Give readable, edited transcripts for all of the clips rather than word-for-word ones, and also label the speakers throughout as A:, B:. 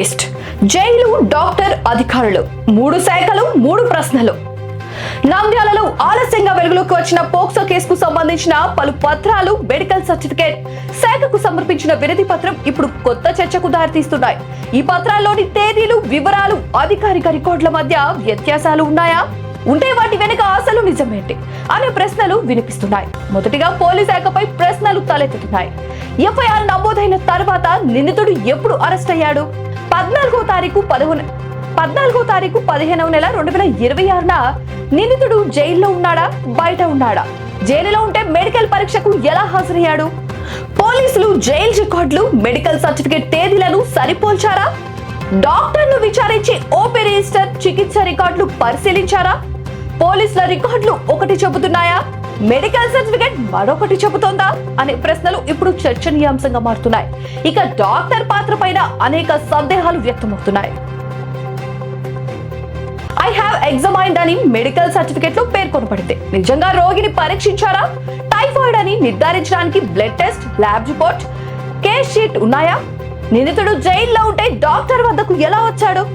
A: Twist. Jail, doctor, అధికారులు, 3 శాఖలు 3 ప్రశ్నలు. నంద్యాలలో ఆలస్యంగా వెలుగులోకి వచ్చిన పోక్సో కేసుకు సంబంధించిన పలు పత్రాలు, మెడికల్ సర్టిఫికేట్, శాఖకు సమర్పించిన వినతి పత్రం ఇప్పుడు కొత్త చర్చకు దారితీస్తున్నాయి. ఈ పత్రాల్లోని తేదీలు, వివరాలు, అధికారిక రికార్డుల మధ్య వ్యత్యాసాలు ఉన్నాయా? ఉంటే వాటి వెనుక అసలు నిజమేంటి అనే ప్రశ్నలు వినిపిస్తున్నాయి. మొదటిగా పోలీస్ శాఖపై ప్రశ్నలు తలెత్తుతున్నాయి. ఎఫ్ఐఆర్ నమోదైన తర్వాత నిందితుడు ఎప్పుడు అరెస్ట్ అయ్యాడు? 14వ తారీఖు 15వ నెల 2026న నిందితుడు జైల్లో ఉన్నాడా, బయట ఉన్నాడా? జైలులో ఉంటే మెడికల్ పరీక్షకు ఎలా హాజరయ్యాడు? పోలీసులు జైలు రికార్డులు, మెడికల్ సర్టిఫికేట్ తేదీలను సరిపోల్చారా? డాక్టర్ను విచారించి ఓపీ రిజిస్టర్, చికిత్స రికార్డులు పరిశీలించారా? పోలీసుల రికార్డులు ఒకటి చెబుతున్నాయా, మెడికల్ సర్టిఫికేట్ మరొకటి చెబుతోందా అనే ప్రశ్నలు ఇప్పుడు చర్చనీయాంశంగా మారుతున్నాయి. ఇక డాక్టర్ పాత్ర పైన అనేక సందేహాలు వ్యక్తమవుతున్నాయి. ఐ హావ్ ఎగ్జామైన్డ్ అని మెడికల్ సర్టిఫికేట్ లో పేర్కొనబడింది. నిజంగా రోగిని పరీక్షించారా? టైఫాయిడ్ అని నిర్ధారించడానికి blood test, lab report, case sheet ఉన్నాయా? నిందితుడు జైల్లో ఉంటే డాక్టర్ వద్దకు ఎలా వచ్చాడు?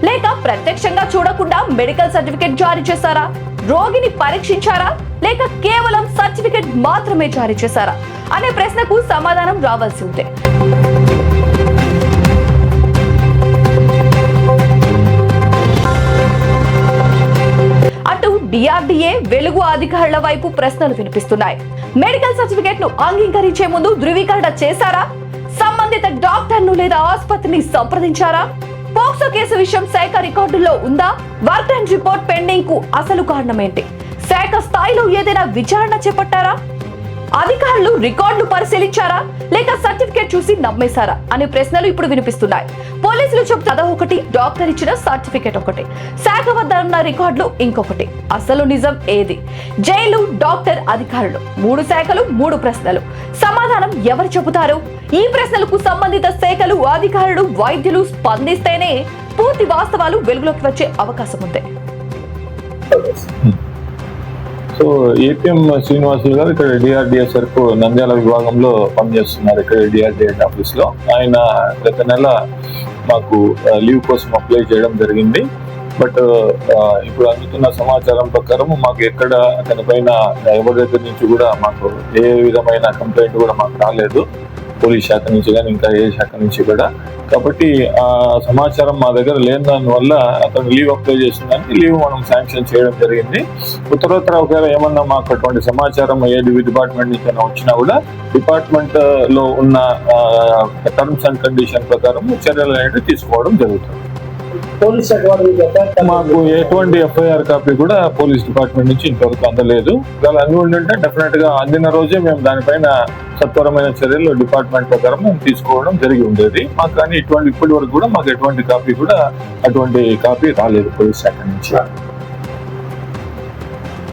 A: లేక ప్రత్యక్షంగా చూడకుండా మెడికల్ సర్టిఫికేట్ జారీ చేశారా? రోగిని పరీక్షించారా? లేక కేవలం సర్టిఫికేట్ మాత్రమే జారీ చేశారా అనే ప్రశ్నకు సమాధానం రావాల్సి ఉంది. అటు డిఆర్డీఏ, వెలుగు అధికారుల వైపు ప్రశ్నలు వినిపిస్తున్నాయి. మెడికల్ సర్టిఫికేట్ ను అంగీకరించే ముందు ధృవీకరణ చేశారా? సంబంధిత డాక్టర్ ను లేదా ఆసుపత్రిని సంప్రదించారా? పోక్సో కేసు విషయం శాఖ రికార్డుల్లో ఉందా? వర్క్ అండ్ రిపోర్ట్ పెండింగ్ కు అసలు కారణం ఏంటి? శాఖ స్థాయిలో ఏదైనా విచారణ చేపట్టారా? అధికారులు రికార్డులు పరిశీలించారా? లేక సర్టిఫికేట్ చూసి నమ్మేశారా అనే ప్రశ్నలు ఇప్పుడు వినిపిస్తున్నాయి. పోలీసులు చెబుతున్న ఒకటి, డాక్టర్ ఇచ్చిన సర్టిఫికేట్ ఒకటి, శాఖ వద్ద ఉన్న రికార్డులు ఇంకొకటి. అసలు నిజం ఏది? జైలు, డాక్టర్, అధికారులు, 3 శాఖలు 3 ప్రశ్నలు. సమాధానం ఎవరు చెబుతారు? ఈ ప్రశ్నలకు సంబంధిత శాఖలు, అధికారులు, వైద్యులు స్పందిస్తేనే పూర్తి వాస్తవాలు వెలుగులోకి వచ్చే అవకాశం ఉంది.
B: సో ఏపీఎం శ్రీనివాసులు గారు ఇక్కడ డిఆర్డిఏ సరుకు నంద్యాల విభాగంలో పనిచేస్తున్నారు. ఇక్కడ డిఆర్డిఏ ఆఫీస్ లో ఆయన గత నెల మాకు లీవ్ కోసం అప్లై చేయడం జరిగింది. బట్ ఇప్పుడు అందుతున్న సమాచారం ప్రకారం మాకు ఎక్కడ అతని పైన ఎవరి దగ్గర నుంచి కూడా మాకు ఏ విధమైన కంప్లైంట్ కూడా మాకు రాలేదు, పోలీస్ శాఖ నుంచి కానీ ఇంకా ఏ శాఖ నుంచి కూడా. కాబట్టి ఆ సమాచారం మా దగ్గర లేని దానివల్ల అతను లీవ్ అప్లై చేసిందానికి లీవ్ మనం శాంక్షన్ చేయడం జరిగింది. ఉత్తరోత్తర ఒకవేళ ఏమన్నా మాకు అటువంటి సమాచారం ఏ డిపార్ట్మెంట్ నుంచి వచ్చినా కూడా డిపార్ట్మెంట్ లో ఉన్న టర్మ్స్ అండ్ కండిషన్ ప్రకారం చర్యలు అనేవి తీసుకోవడం జరుగుతుంది. మాకు ఎటువంటి ఎఫ్ఐఆర్ కాపీ కూడా పోలీస్ డిపార్ట్మెంట్ నుంచి ఇంతవరకు అందలేదు. ఇలా అంది ఉంటే డెఫినెట్ గా అందిన రోజే మేము దానిపైన సత్వరమైన చర్యలు డిపార్ట్మెంట్ ప్రకారం మేము తీసుకోవడం జరిగి ఉండేది. మాకు కానీ ఇప్పటి వరకు కూడా మాకు ఎటువంటి కాపీ రాలేదు పోలీస్ శాఖ నుంచి.